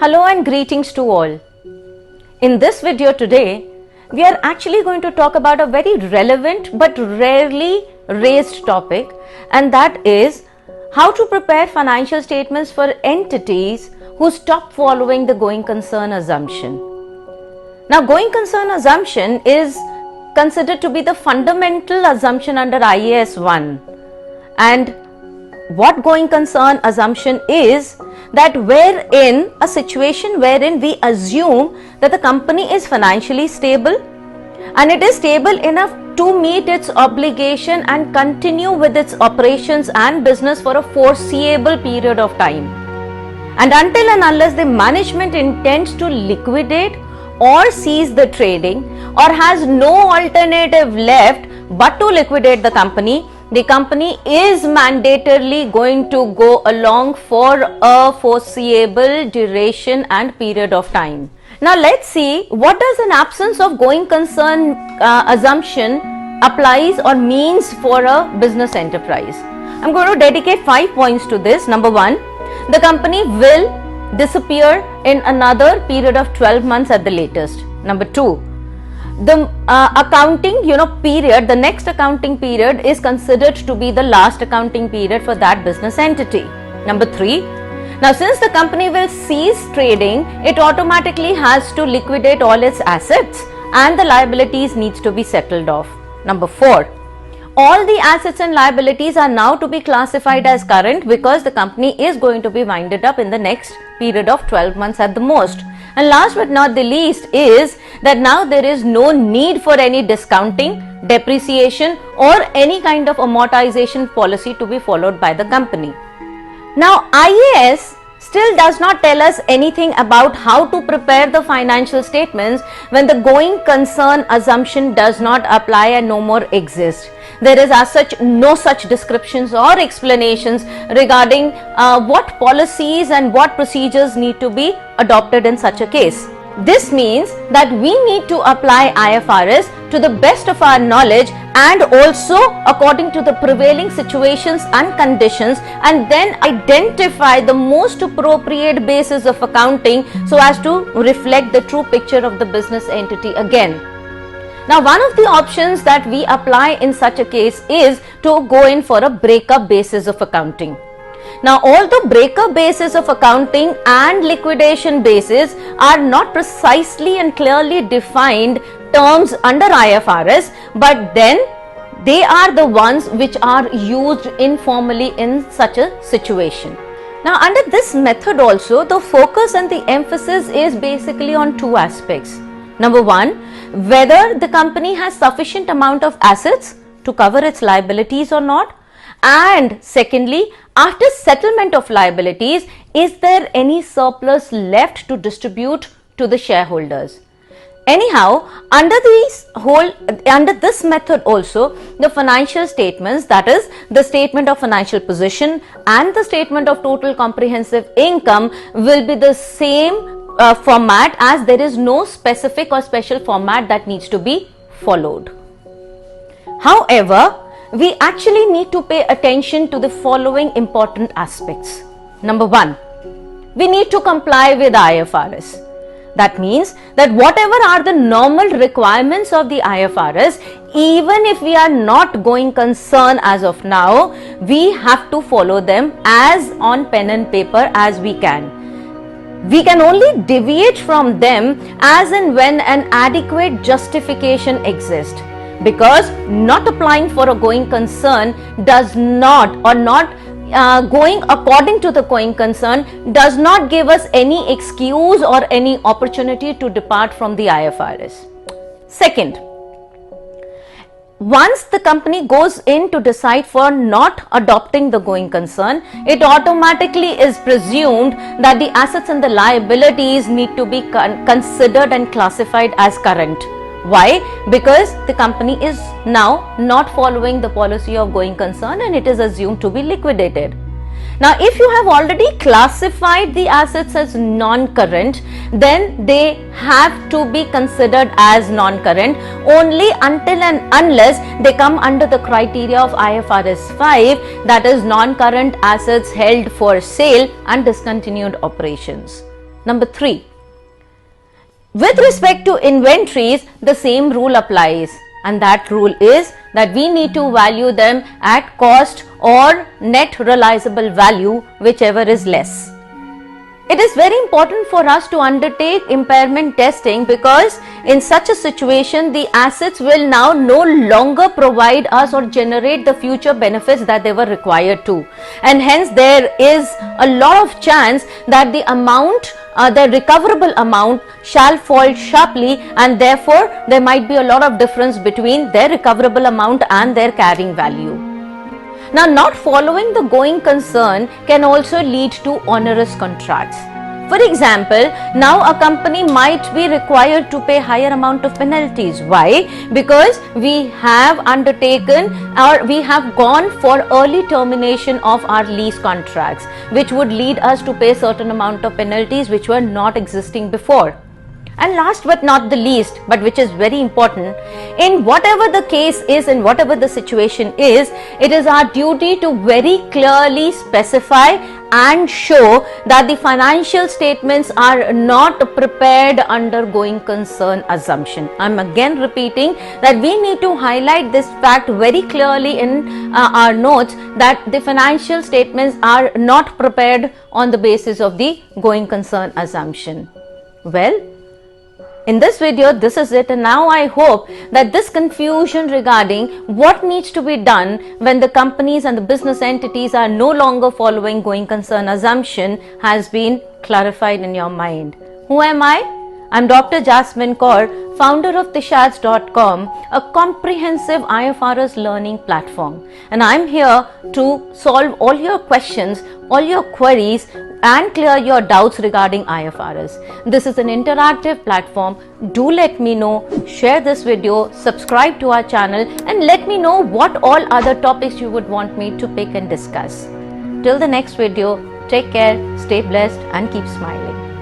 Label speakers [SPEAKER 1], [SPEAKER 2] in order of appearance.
[SPEAKER 1] Hello and greetings to all. In this video today, we are actually going to talk about a very relevant but rarely raised topic, and that is how to prepare financial statements for entities who stop following the going concern assumption. Now, going concern assumption is considered to be the fundamental assumption under IAS 1, and what going concern assumption is that wherein a situation wherein we assume that the company is financially stable and it is stable enough to meet its obligation and continue with its operations and business for a foreseeable period of time. And until and unless the management intends to liquidate or cease the trading or has no alternative left but to liquidate the company is mandatorily going to go along for a foreseeable duration and period of time. Now let's see what does an absence of going concern assumption applies or means for a business enterprise. I'm going to dedicate 5 points to this. Number 1, the company will disappear in another period of 12 months at the latest. Number 2, the accounting period, the next accounting period is considered to be the last accounting period for that business entity. Number 3, now since the company will cease trading, it automatically has to liquidate all its assets and the liabilities needs to be settled off. Number 4, all the assets and liabilities are now to be classified as current because the company is going to be winded up in the next period of 12 months at the most. And last but not the least is that now there is no need for any discounting, depreciation or any kind of amortization policy to be followed by the company. Now IAS still does not tell us anything about how to prepare the financial statements when the going concern assumption does not apply and no more exist. There is as such no such descriptions or explanations regarding what policies and what procedures need to be adopted in such a case. This means that we need to apply IFRS to the best of our knowledge and also according to the prevailing situations and conditions, and then identify the most appropriate basis of accounting so as to reflect the true picture of the business entity again. Now, one of the options that we apply in such a case is to go in for a breakup basis of accounting. Now, although breakup basis of accounting and liquidation basis are not precisely and clearly defined terms under IFRS, but then they are the ones which are used informally in such a situation. Now, under this method also, the focus and the emphasis is basically on two aspects. Number 1, whether the company has sufficient amount of assets to cover its liabilities or not, and secondly, after settlement of liabilities, is there any surplus left to distribute to the shareholders? Anyhow, under this method also, the financial statements, that is the statement of financial position and the statement of total comprehensive income, will be the same format, as there is no specific or special format that needs to be followed. However, we actually need to pay attention to the following important aspects. Number 1, we need to comply with IFRS. That means that whatever are the normal requirements of the IFRS, even if we are not going concern as of now, we have to follow them as on pen and paper as we can. We can only deviate from them as and when an adequate justification exists, because not applying for a going concern does not, or not going according to the going concern does not give us any excuse or any opportunity to depart from the IFRS. Second, once the company goes in to decide for not adopting the going concern, it automatically is presumed that the assets and the liabilities need to be considered and classified as current. Why? Because the company is now not following the policy of going concern and it is assumed to be liquidated. Now, if you have already classified the assets as non-current, then they have to be considered as non-current only until and unless they come under the criteria of IFRS 5, that is non-current assets held for sale and discontinued operations. Number 3, with respect to inventories, the same rule applies, and that rule is that we need to value them at cost or net realizable value, whichever is less. It is very important for us to undertake impairment testing, because in such a situation the assets will now no longer provide us or generate the future benefits that they were required to, and hence there is a lot of chance that the amount, the recoverable amount shall fall sharply, and therefore there might be a lot of difference between their recoverable amount and their carrying value. Now, not following the going concern can also lead to onerous contracts. For example, now a company might be required to pay higher amount of penalties. Why? Because we have undertaken or we have gone for early termination of our lease contracts, which would lead us to pay certain amount of penalties which were not existing before. And last but not the least, but which is very important, in whatever the case is, in whatever the situation is, it is our duty to very clearly specify and show that the financial statements are not prepared under going concern assumption. I'm again repeating that we need to highlight this fact very clearly in our notes, that the financial statements are not prepared on the basis of the going concern assumption. Well, in this video, this is it, and now I hope that this confusion regarding what needs to be done when the companies and the business entities are no longer following going concern assumption has been clarified in your mind. Who am I? I'm Dr. Jasmine Kaur, founder of Tishads.com, a comprehensive IFRS learning platform, and I'm here to solve all your questions, all your queries, and clear your doubts regarding IFRS. This is an interactive platform. Do let me know, share this video, subscribe to our channel, and let me know what all other topics you would want me to pick and discuss. Till the next video, take care, stay blessed, and keep smiling.